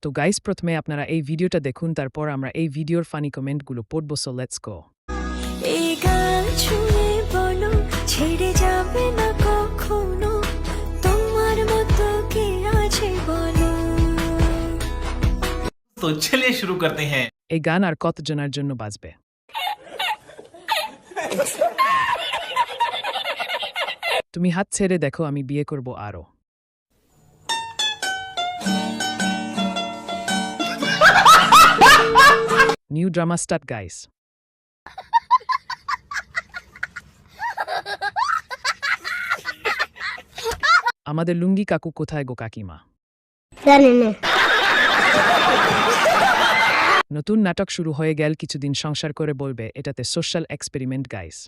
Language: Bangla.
তো গাইস, প্রথমে আপনারা এই ভিডিওটা দেখুন, তারপর আমরা এই ভিডিওর ফানি কমেন্টগুলো পড়ব। So let's go. এই গান শুনে বলো ছেড়ে যাবে না কখনো, তোমার মতো কে আছে বলো। तो चलिए शुरू करते हैं। এই গান আর কতজনের জন্য বাজবে? তুমি হাত ছেড়ে দেখো, আমি বিয়ে করব আরো। New drama start guys. আমাদের লুঙ্গি কাকু কোথায় গো কাকিমা? জানি না। নতুন নাটক শুরু হয়ে গেল, কিছুদিন সংসার করে বলবে, এটাতে সোশ্যাল এক্সপেরিমেন্ট গাইস।